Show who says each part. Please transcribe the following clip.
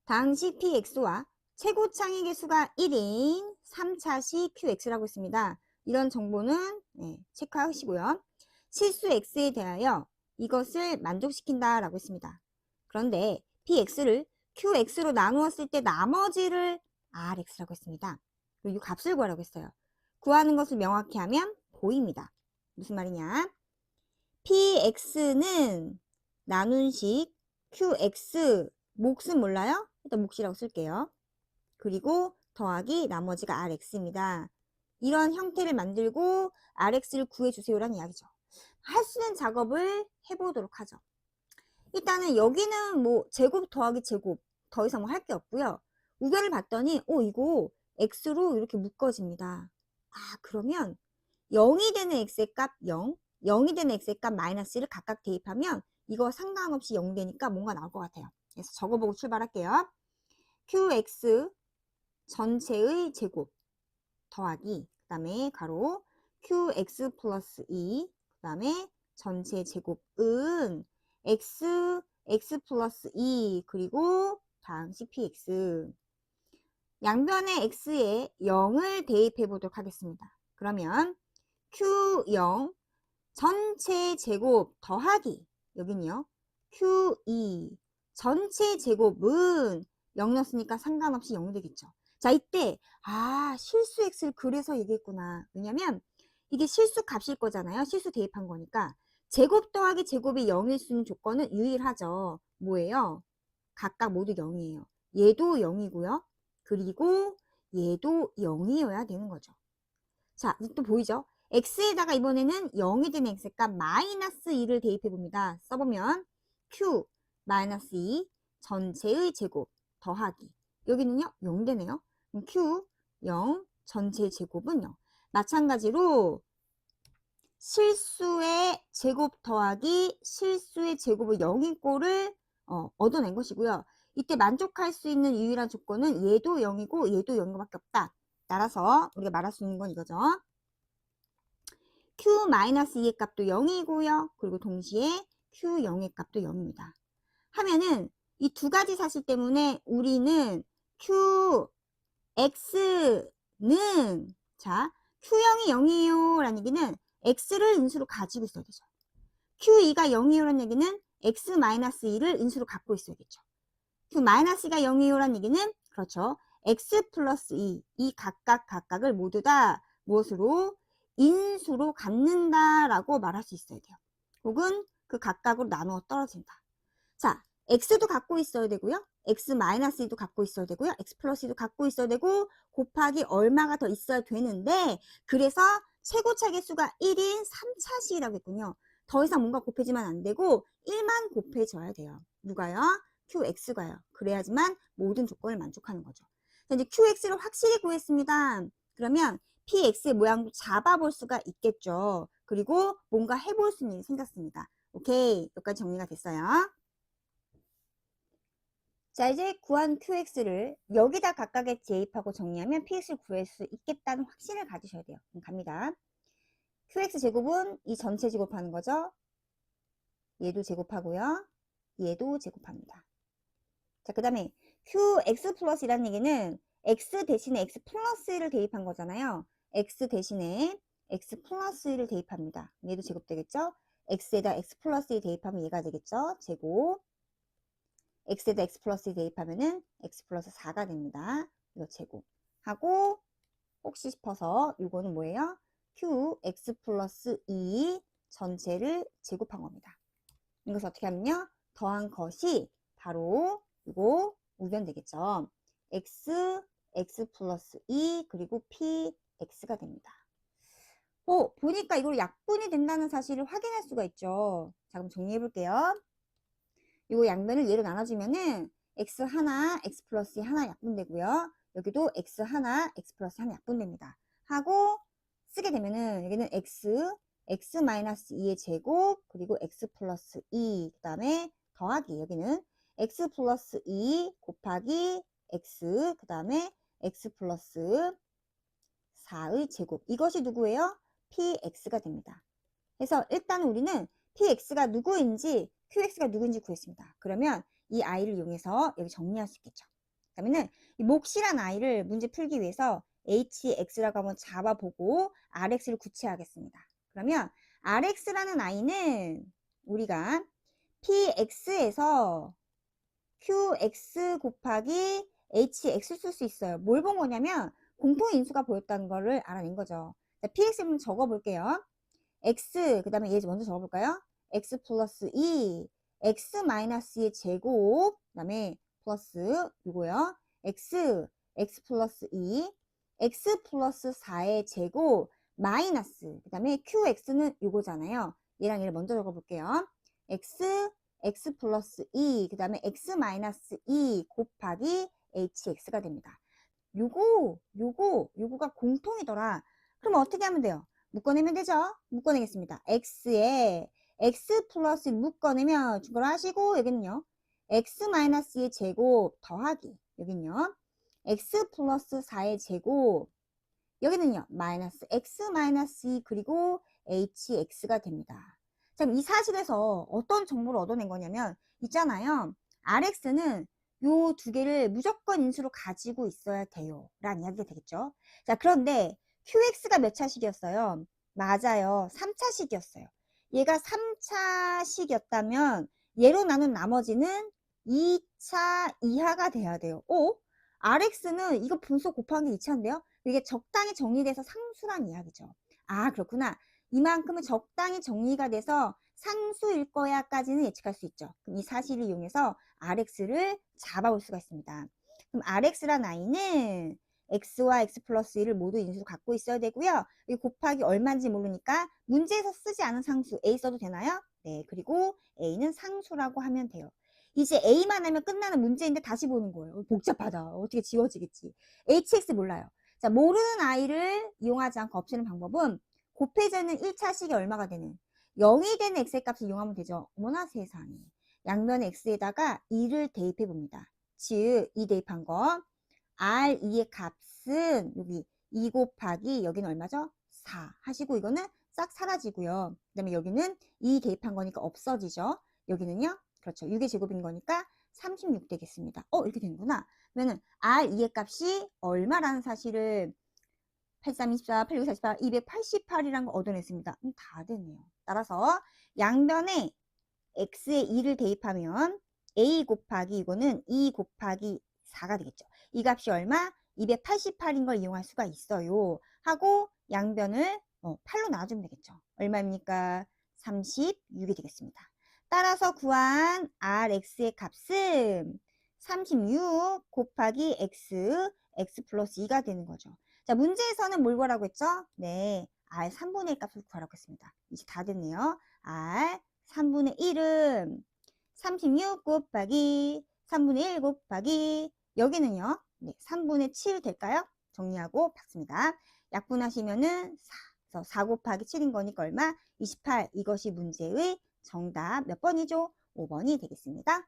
Speaker 1: 당시 px와 최고창의 개수가 1인 3차시 qx라고 했습니다. 이런 정보는 체크하시고요. 실수 x에 대하여 이것을 만족시킨다 라고 했습니다. 그런데 px를 qx로 나누었을 때 나머지를 rx라고 했습니다. 그리고 이 값을 구하라고 했어요. 구하는 것을 명확히 하면 보입니다. 무슨 말이냐? px는 나눈식 qx 몫은 몰라요? 일단 몫이라고 쓸게요. 그리고 더하기 나머지가 rx입니다. 이런 형태를 만들고 rx를 구해주세요라는 이야기죠. 할 수 있는 작업을 해보도록 하죠. 일단은 여기는 뭐 제곱 더하기 제곱 더 이상 뭐 할 게 없고요. 우변을 봤더니 이거 x로 이렇게 묶어집니다. 그러면 0이 되는 x의 값 0, 0이 되는 x의 값 마이너스 1을 각각 대입하면 이거 상관없이 0 되니까 뭔가 나올 것 같아요. 그래서 적어보고 출발할게요. qx 전체의 제곱 더하기 그 다음에 가로 qx 플러스 2 그 다음에 전체 제곱은 x 플러스 2 그리고 다항식 px 양변의 x에 0을 대입해 보도록 하겠습니다. 그러면 q0 전체 제곱 더하기 여기는요 q2 전체 제곱은 0 넣었으니까 상관없이 0 되겠죠. 자, 이때 실수 x를 그래서 얘기했구나. 왜냐면 이게 실수 값일 거잖아요. 실수 대입한 거니까 제곱 더하기 제곱이 0일 수 있는 조건은 유일하죠. 뭐예요? 각각 모두 0이에요. 얘도 0이고요. 그리고 얘도 0이어야 되는 거죠. 자, 또 보이죠? x에다가 이번에는 0이 된 x값 마이너스 2를 대입해 봅니다. 써보면 q 마이너스 2 전체의 제곱 더하기 여기는요 0 되네요. 그럼 q 0 전체 제곱은 0. 마찬가지로 실수의 제곱 더하기 실수의 제곱을 0인 꼴을 얻어낸 것이고요. 이때 만족할 수 있는 유일한 조건은 얘도 0이고 얘도 0인 것밖에 없다. 따라서 우리가 말할 수 있는 건 이거죠. q-2의 값도 0이고요. 그리고 동시에 q0의 값도 0입니다. 하면은 이 두 가지 사실 때문에 우리는 qx는 자 q0이 0이에요 라는 얘기는 x를 인수로 가지고 있어야 되죠. q2가 0이에요 라는 얘기는 x-2를 인수로 갖고 있어야겠죠. q-2가 0이에요 라는 얘기는 그렇죠. x 플러스 2 이 각각을 모두 다 무엇으로? 인수로 갖는다라고 말할 수 있어야 돼요. 혹은 그 각각으로 나누어 떨어진다. 자, x도 갖고 있어야 되고요. x-2도 갖고 있어야 되고요. x 플러스 2도 갖고 있어야 되고 곱하기 얼마가 더 있어야 되는데 그래서 최고차 개수가 1인 3차식이라고 했군요. 더 이상 뭔가 곱해지면 안 되고 1만 곱해져야 돼요. 누가요? qx가요. 그래야지만 모든 조건을 만족하는 거죠. 자, 이제 qx를 확실히 구했습니다. 그러면 px의 모양도 잡아볼 수가 있겠죠. 그리고 뭔가 해볼 수 있는 일이 생겼습니다. 오케이, 여기까지 정리가 됐어요. 자, 이제 구한 qx를 여기다 각각에 대입하고 정리하면 px를 구할 수 있겠다는 확신을 가지셔야 돼요. 그럼 갑니다. qx 제곱은 이 전체 제곱하는 거죠. 얘도 제곱하고요. 얘도 제곱합니다. 자, 그 다음에 qx 플러스이라는 얘기는 x 대신에 x 플러스 1을 대입한 거잖아요. x 대신에 x 플러스 1을 대입합니다. 얘도 제곱되겠죠? x에다 x 플러스 1 대입하면 얘가 되겠죠? 제곱. x에다 x 플러스 1 대입하면은 x 플러스 4가 됩니다. 이거 제곱. 하고 혹시 싶어서 이거는 뭐예요? qx 플러스 2 전체를 제곱한 겁니다. 이것을 어떻게 하면요? 더한 것이 바로 이거 우변 되겠죠. x 플러스 2 그리고 px가 됩니다. 보니까 이걸 약분이 된다는 사실을 확인할 수가 있죠. 자, 그럼 정리해 볼게요. 이거 양변을 얘로 나눠주면은 x 하나, x 플러스 2 하나 약분되고요. 여기도 x 하나, x 플러스 1 약분됩니다. 하고 쓰게 되면은 여기는 x 마이너스 2의 제곱 그리고 x 플러스 2 그 다음에 더하기 여기는 x 플러스 2 곱하기 x 그 다음에 x 플러스 4의 제곱 이것이 누구예요? px가 됩니다. 그래서 일단 우리는 px가 누구인지 qx가 누구인지 구했습니다. 그러면 이 i를 이용해서 여기 정리할 수 있겠죠. 그러면은 이 몫이란 아이를 문제 풀기 위해서 hx라고 한번 잡아보고 rx를 구체하겠습니다. 그러면 rx라는 아이는 우리가 px에서 qx 곱하기 hx 쓸 수 있어요. 뭘 본 거냐면 공통인수가 보였다는 거를 알아낸 거죠. 자, px를 적어볼게요. x, 그 다음에 얘 먼저 적어볼까요? x 플러스 2, x 마이너스 2의 제곱, 그 다음에 플러스 이거요. x 플러스 2, x 플러스 4의 제곱, 마이너스, 그 다음에 qx는 이거잖아요. 얘랑 얘를 먼저 적어볼게요. x 플러스 2, 그 다음에 x 마이너스 2 곱하기 hx가 됩니다. 요거가 공통이더라. 그럼 어떻게 하면 돼요? 묶어내면 되죠? 묶어내겠습니다. x에 x 플러스 묶어내면 중괄호 하시고 여기는요. x 마이너스 2의 제곱 더하기 여기는요. x 플러스 4의 제곱 여기는요. 마이너스 x 마이너스 2 그리고 hx가 됩니다. 자, 이 사실에서 어떤 정보를 얻어낸 거냐면 있잖아요. rx는 요 두 개를 무조건 인수로 가지고 있어야 돼요. 라는 이야기가 되겠죠. 자, 그런데 qx가 몇 차식이었어요? 맞아요. 3차식이었어요. 얘가 3차식이었다면 얘로 나눈 나머지는 2차 이하가 돼야 돼요. rx는 이거 분수 곱하기 2차인데요. 이게 적당히 정리돼서 상수란 이야기죠. 아, 그렇구나. 이만큼은 적당히 정리가 돼서 상수일 거야까지는 예측할 수 있죠. 그럼 이 사실을 이용해서 rx를 잡아올 수가 있습니다. 그럼 rx란 i는 x와 x 플러스 1을 모두 인수로 갖고 있어야 되고요. 이 곱하기 얼마인지 모르니까 문제에서 쓰지 않은 상수 a 써도 되나요? 네, 그리고 a는 상수라고 하면 돼요. 이제 a만 하면 끝나는 문제인데 다시 보는 거예요. 복잡하다. 어떻게 지워지겠지. hx 몰라요. 자, 모르는 i를 이용하지 않고 없애는 방법은 곱해져 있는 1차식이 얼마가 되는 0이 되는 x의 값을 이용하면 되죠. 어머나 세상에. 양면의 x에다가 2를 대입해 봅니다. 즉, 2 대입한 거 r2의 값은 여기 2 곱하기 여기는 얼마죠? 4 하시고 이거는 싹 사라지고요. 그 다음에 여기는 2 대입한 거니까 없어지죠. 여기는요. 그렇죠. 6의 제곱인 거니까 36 되겠습니다. 이렇게 되는구나. 그러면은 r2의 값이 얼마라는 사실을 83, 24, 86, 48, 288이라는 걸 얻어냈습니다. 다 됐네요. 따라서 양변에 x에 2를 대입하면 a 곱하기 이거는 2 곱하기 4가 되겠죠. 이 값이 얼마? 288인 걸 이용할 수가 있어요. 하고 양변을 8로 나눠주면 되겠죠. 얼마입니까? 36이 되겠습니다. 따라서 구한 rx의 값은 36 곱하기 x 플러스 2가 되는 거죠. 자, 문제에서는 뭘 구하라고 했죠? 네, r 3분의 1 값을 구하라고 했습니다. 이제 다 됐네요. r 3분의 1은 36 곱하기 3분의 1 곱하기 여기는요. 네, 3분의 7 될까요? 정리하고 받습니다. 약분하시면은 4. 그래서 4 곱하기 7인 거니까 얼마? 28. 이것이 문제의 정답 몇 번이죠? 5번이 되겠습니다.